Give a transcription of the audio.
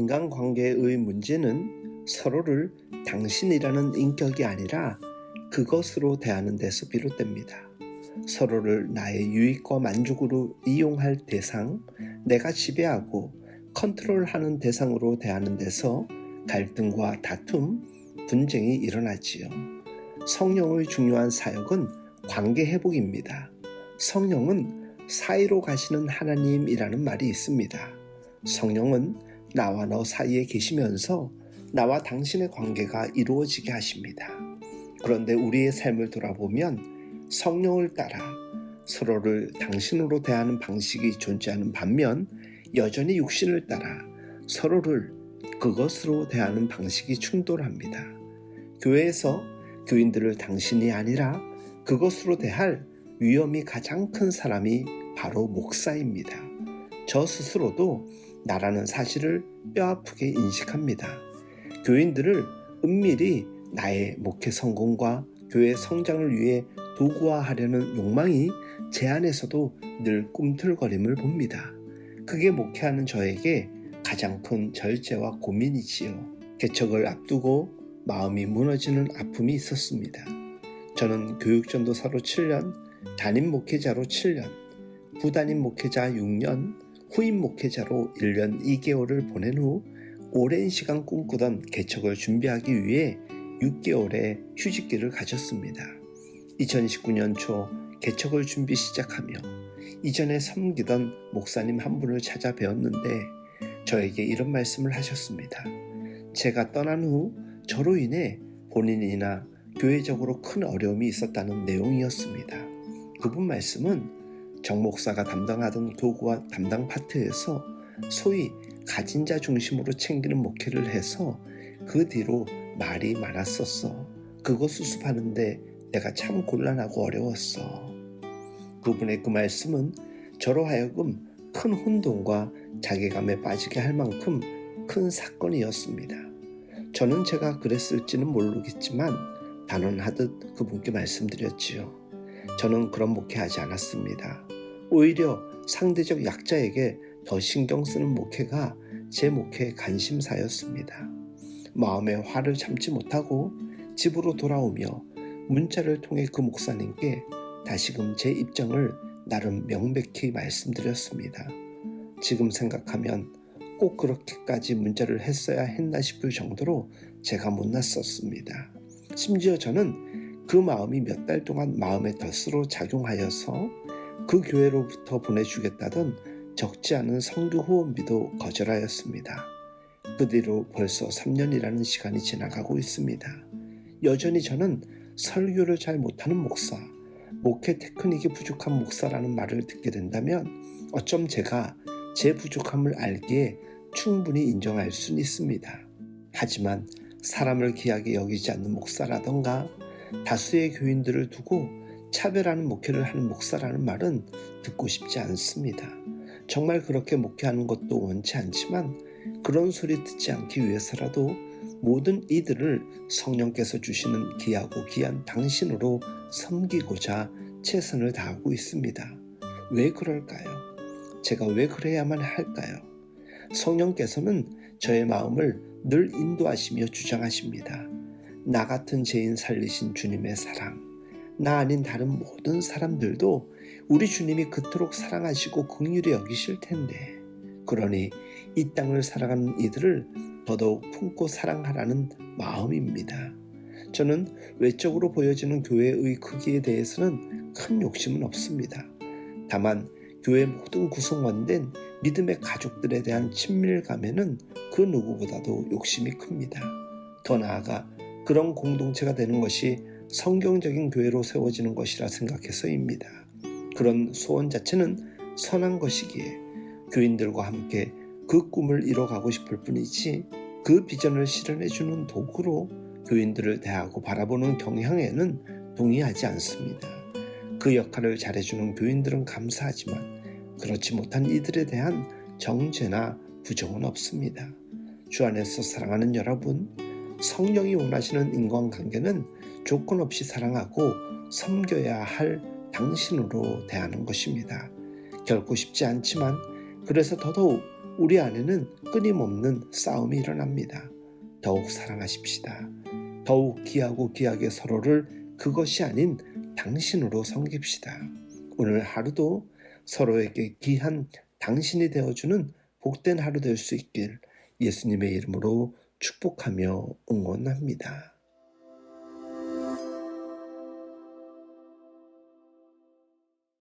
인간관계의 문제는 서로를 당신이라는 인격이 아니라 그것으로 대하는 데서 비롯됩니다. 서로를 나의 유익과 만족으로 이용할 대상, 내가 지배하고 컨트롤하는 대상으로 대하는 데서 갈등과 다툼, 분쟁이 일어나지요. 성령의 중요한 사역은 관계 회복입니다. 성령은 사이로 가시는 하나님이라는 말이 있습니다. 성령은 나와 너 사이에 계시면서 나와 당신의 관계가 이루어지게 하십니다. 그런데 우리의 삶을 돌아보면 성령을 따라 서로를 당신으로 대하는 방식이 존재하는 반면 여전히 육신을 따라 서로를 그것으로 대하는 방식이 충돌합니다. 교회에서 교인들을 당신이 아니라 그것으로 대할 위험이 가장 큰 사람이 바로 목사입니다. 저 스스로도 나라는 사실을 뼈아프게 인식합니다. 교인들을 은밀히 나의 목회 성공과 교회 성장을 위해 도구화하려는 욕망이 제 안에서도 늘 꿈틀거림을 봅니다. 그게 목회하는 저에게 가장 큰 절제와 고민이지요. 개척을 앞두고 마음이 무너지는 아픔이 있었습니다. 저는 교육전도사로 7년, 담임 목회자로 7년, 부담임 목회자 6년, 후임 목회자로 1년 2개월을 보낸 후 오랜 시간 꿈꾸던 개척을 준비하기 위해 6개월의 휴직기를 가졌습니다. 2019년 초 개척을 준비 시작하며 이전에 섬기던 목사님 한 분을 찾아 뵈었는데 저에게 이런 말씀을 하셨습니다. 제가 떠난 후 저로 인해 본인이나 교회적으로 큰 어려움이 있었다는 내용이었습니다. 그분 말씀은 정 목사가 담당하던 교구와 담당 파트에서 소위 가진 자 중심으로 챙기는 목회를 해서 그 뒤로 말이 많았었어. 그거 수습하는데 내가 참 곤란하고 어려웠어. 그분의 그 말씀은 저로 하여금 큰 혼돈과 자괴감에 빠지게 할 만큼 큰 사건이었습니다. 저는 제가 그랬을지는 모르겠지만 단언하듯 그분께 말씀드렸지요. 저는 그런 목회하지 않았습니다. 오히려 상대적 약자에게 더 신경 쓰는 목회가 제 목회의 관심사였습니다. 마음의 화를 참지 못하고 집으로 돌아오며 문자를 통해 그 목사님께 다시금 제 입장을 나름 명백히 말씀드렸습니다. 지금 생각하면 꼭 그렇게까지 문자를 했어야 했나 싶을 정도로 제가 못났었습니다. 심지어 저는 그 마음이 몇 달 동안 마음의 덫으로 작용하여서 그 교회로부터 보내주겠다던 적지 않은 선교 후원비도 거절하였습니다. 그 뒤로 벌써 3년이라는 시간이 지나가고 있습니다. 여전히 저는 설교를 잘 못하는 목사, 목회 테크닉이 부족한 목사라는 말을 듣게 된다면 어쩜 제가 제 부족함을 알기에 충분히 인정할 수는 있습니다. 하지만 사람을 귀하게 여기지 않는 목사라던가 다수의 교인들을 두고 차별하는 목회를 하는 목사라는 말은 듣고 싶지 않습니다. 정말 그렇게 목회하는 것도 원치 않지만 그런 소리 듣지 않기 위해서라도 모든 이들을 성령께서 주시는 귀하고 귀한 당신으로 섬기고자 최선을 다하고 있습니다. 왜 그럴까요? 제가 왜 그래야만 할까요? 성령께서는 저의 마음을 늘 인도하시며 주장하십니다. 나 같은 죄인 살리신 주님의 사랑, 나 아닌 다른 모든 사람들도 우리 주님이 그토록 사랑하시고 긍휼히 여기실 텐데, 그러니 이 땅을 살아가는 이들을 더더욱 품고 사랑하라는 마음입니다. 저는 외적으로 보여지는 교회의 크기에 대해서는 큰 욕심은 없습니다. 다만 교회 모든 구성원된 믿음의 가족들에 대한 친밀감에는 그 누구보다도 욕심이 큽니다. 더 나아가 그런 공동체가 되는 것이 성경적인 교회로 세워지는 것이라 생각해서입니다. 그런 소원 자체는 선한 것이기에 교인들과 함께 그 꿈을 이뤄가고 싶을 뿐이지 그 비전을 실현해주는 도구로 교인들을 대하고 바라보는 경향에는 동의하지 않습니다. 그 역할을 잘해주는 교인들은 감사하지만 그렇지 못한 이들에 대한 정죄나 부정은 없습니다. 주 안에서 사랑하는 여러분, 성령이 원하시는 인간관계는 조건 없이 사랑하고 섬겨야 할 당신으로 대하는 것입니다. 결코 쉽지 않지만 그래서 더더욱 우리 안에는 끊임없는 싸움이 일어납니다. 더욱 사랑하십시다. 더욱 귀하고 귀하게 서로를 그것이 아닌 당신으로 섬깁시다. 오늘 하루도 서로에게 귀한 당신이 되어주는 복된 하루 될 수 있길 예수님의 이름으로 축복하며 응원합니다.